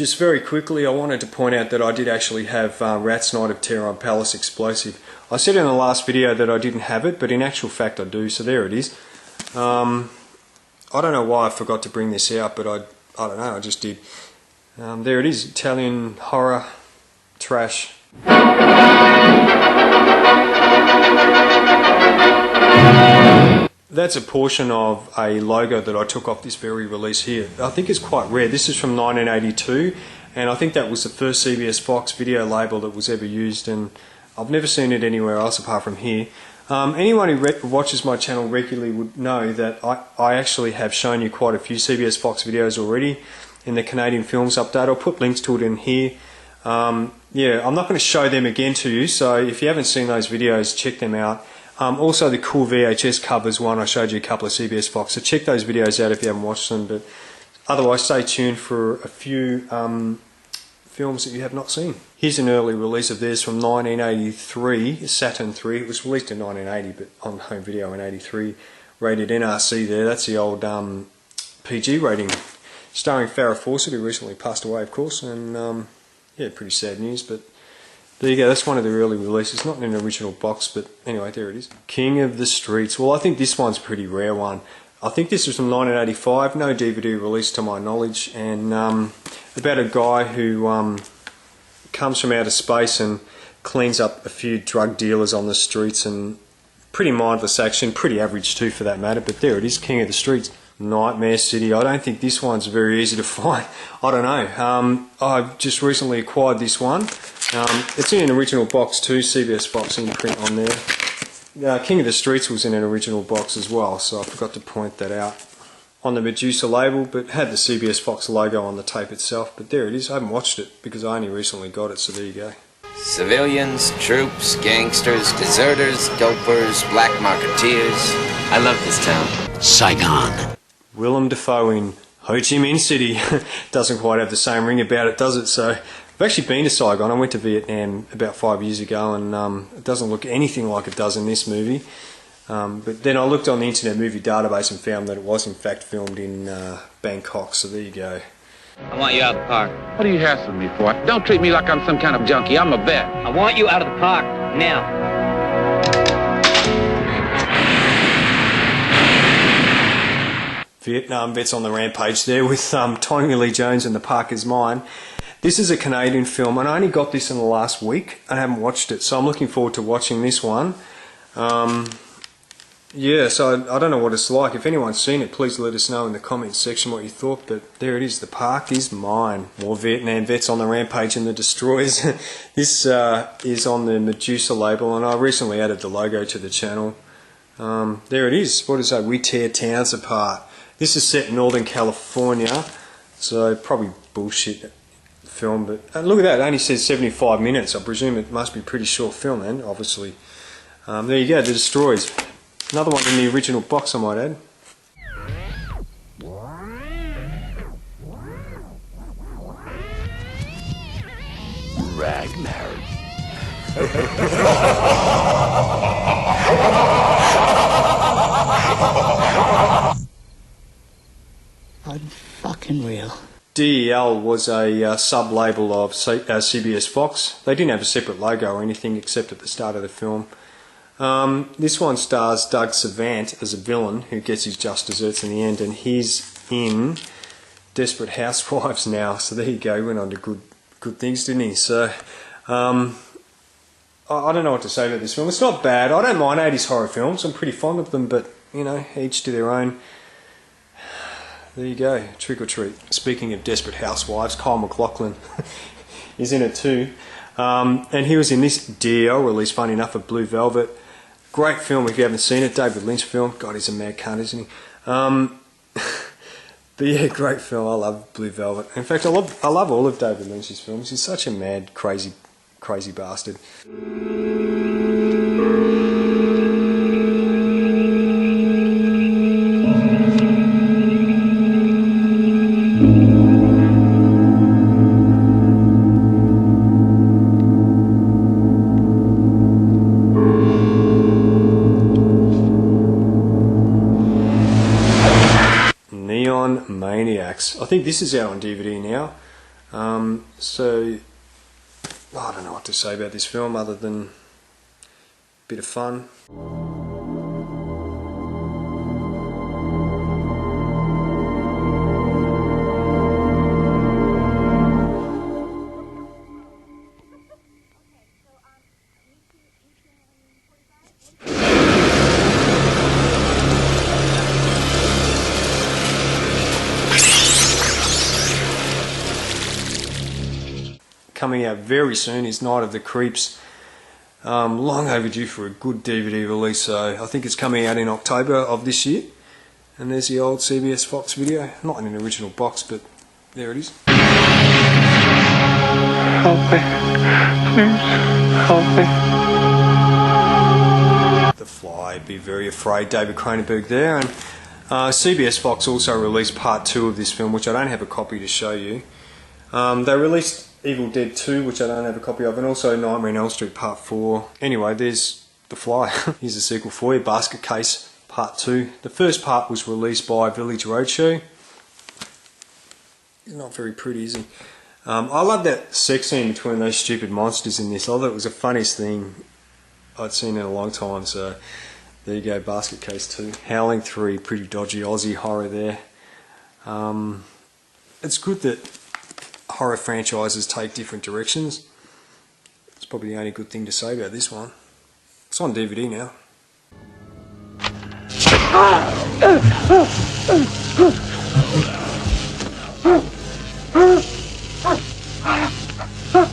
Just very quickly, I wanted to point out that I did actually have Rat's Night of Terror on Palace Explosive. I said in the last video that I didn't have it, but in actual fact I do, so there it is. I don't know why I forgot to bring this out, but I don't know, I just did. There it is, Italian horror trash. That's a portion of a logo that I took off this very release here. I think it's quite rare. This is from 1982, and I think that was the first CBS Fox video label that was ever used, and I've never seen it anywhere else apart from here. Anyone who watches my channel regularly would know that I actually have shown you quite a few CBS Fox videos already in the Canadian Films Update. I'll put links to it in here. Yeah, I'm not going to show them again to you, so if you haven't seen those videos, check them out. Also the cool VHS Covers one, I showed you a couple of CBS Fox, so check those videos out if you haven't watched them, but otherwise stay tuned for a few films that you have not seen. Here's an early release of theirs from 1983, Saturn 3. It was released in 1980, but on home video in 83, rated NRC there. That's the old PG rating, starring Farrah Fawcett, who recently passed away, of course, and yeah, pretty sad news, but there you go, that's one of the early releases, not in an original box, but anyway, there it is. King of the Streets. Well, I think this one's a pretty rare one. I think this was from 1985, no DVD release to my knowledge, and about a guy who comes from outer space and cleans up a few drug dealers on the streets, and pretty mindless action, pretty average too for that matter, but there it is, King of the Streets. Nightmare City. I don't think this one's very easy to find. I don't know. I've just recently acquired this one. It's in an original box too, CBS Fox imprint on there. King of the Streets was in an original box as well, so I forgot to point that out. On the Medusa label, but had the CBS Fox logo on the tape itself, but there it is. I haven't watched it because I only recently got it, so there you go. Civilians, troops, gangsters, deserters, dopers, black marketeers. I love this town. Saigon. Willem Dafoe in Ho Chi Minh City. Doesn't quite have the same ring about it, does it? So I've actually been to Saigon. I went to Vietnam about 5 years ago, and it doesn't look anything like it does in this movie. But then I looked on the Internet Movie Database and found that it was in fact filmed in Bangkok, so there you go. I want you out of the park. What are you hassling me for? Don't treat me like I'm some kind of junkie. I'm a vet. I want you out of the park, now. Vietnam vets on the rampage there with Tommy Lee Jones and The Park Is Mine. This is a Canadian film, and I only got this in the last week. I haven't watched it, so I'm looking forward to watching this one. Yeah, so I don't know what it's like. If anyone's seen it, please let us know in the comments section what you thought, but there it is, The Park Is Mine. More Vietnam vets on the rampage and the destroyers. This is on the Medusa label, and I recently added the logo to the channel. There it is. What is that? We Tear Towns Apart. This is set in Northern California, so probably bullshit film, but look at that, it only says 75 minutes. I presume it must be a pretty short film then, obviously. There you go, The Destroyers. Another one in the original box, I might add. Ragnar. Fucking real. DEL was a sub-label of CBS Fox. They didn't have a separate logo or anything except at the start of the film. This one stars Doug Savant as a villain who gets his just desserts in the end, and he's in Desperate Housewives now. So there you go, he went on to good things, didn't he? So I don't know what to say about this film. It's not bad. I don't mind 80s horror films. I'm pretty fond of them, but you know, each to their own. There you go, Trick or Treat. Speaking of Desperate Housewives, Kyle Maclachlan is in it too. And he was in this DL release, funny enough, of Blue Velvet. Great film if you haven't seen it, David Lynch film. God, he's a mad cunt, isn't he? But yeah, great film. I love Blue Velvet. In fact, I love all of David Lynch's films. He's such a mad, crazy bastard. Maniacs. I think this is out on DVD now. So I don't know what to say about this film other than a bit of fun. Coming out very soon is Night of the Creeps. Long overdue for a good DVD release, so I think it's coming out in October of this year. And there's the old CBS Fox video, not in an original box, but there it is. Help me. Please, help me. The Fly, Be Very Afraid, David Cronenberg there. And CBS Fox also released part 2 of this film, which I don't have a copy to show you. They released Evil Dead 2, which I don't have a copy of, and also Nightmare on Elm Street Part 4. Anyway, there's The Fly. Here's a sequel for you, Basket Case Part 2. The first part was released by Village Roadshow. He's not very pretty, is he? I love that sex scene between those stupid monsters in this. I thought it was the funniest thing I'd seen in a long time, so there you go, Basket Case 2. Howling 3, pretty dodgy Aussie horror there. It's good that horror franchises take different directions. It's probably the only good thing to say about this one. It's on DVD now.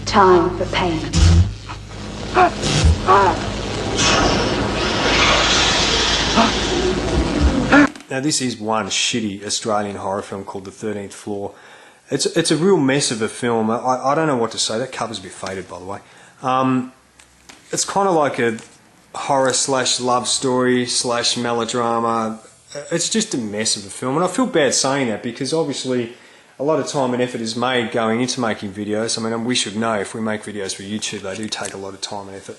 Time for pain. Now this is one shitty Australian horror film called The 13th Floor. It's a real mess of a film. I don't know what to say. That cover's a bit faded, by the way. It's kind of like a horror / love story / melodrama. It's just a mess of a film, and I feel bad saying that because obviously a lot of time and effort is made going into making videos. I mean, we should know if we make videos for YouTube, they do take a lot of time and effort.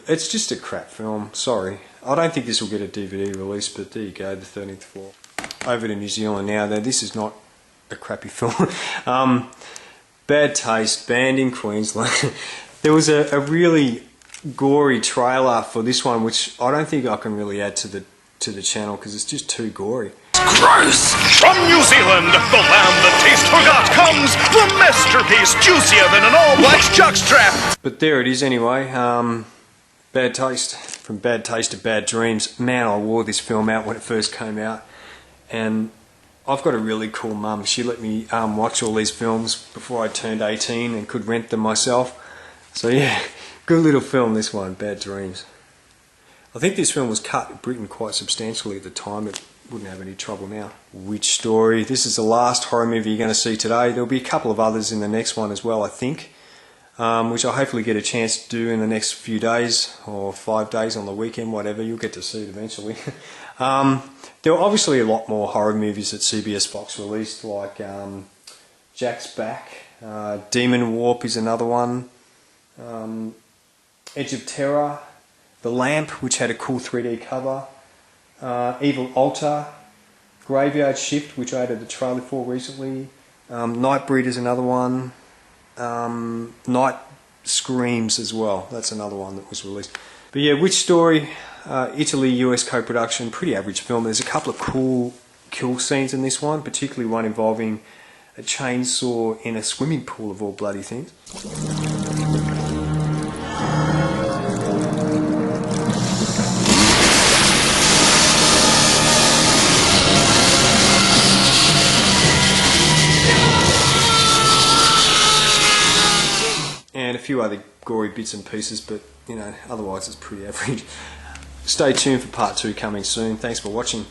It's just a crap film. Sorry. I don't think this will get a DVD release, but there you go, The 13th Floor. Over to New Zealand now, though. This is not a crappy film. Bad Taste, banned in Queensland. There was a really gory trailer for this one, which I don't think I can really add to the channel because it's just too gory. Gross! From New Zealand, the lamb that taste forgot comes, the masterpiece juicier than an all-black jockstrap. But there it is anyway. Bad Taste. From Bad Taste to Bad Dreams. Man, I wore this film out when it first came out, and I've got a really cool mum. She let me watch all these films before I turned 18 and could rent them myself. So yeah, good little film this one, Bad Dreams. I think this film was cut in Britain quite substantially at the time. It wouldn't have any trouble now. Witch Story. This is the last horror movie you're going to see today. There'll be a couple of others in the next one as well, I think, which I'll hopefully get a chance to do in the next few days or 5 days on the weekend, whatever. You'll get to see it eventually. There were obviously a lot more horror movies that CBS Fox released, like Jack's Back, Demon Warp is another one, Edge of Terror, The Lamp, which had a cool 3D cover, Evil Altar, Graveyard Shift, which I added a trailer for recently, Nightbreed is another one, Night Screams as well, that's another one that was released. But yeah, Witch Story, Italy, US co-production, pretty average film. There's a couple of cool kill scenes in this one, particularly one involving a chainsaw in a swimming pool of all bloody things. And a few other gory bits and pieces, but you know, otherwise it's pretty average. Stay tuned for part 2 coming soon. Thanks for watching.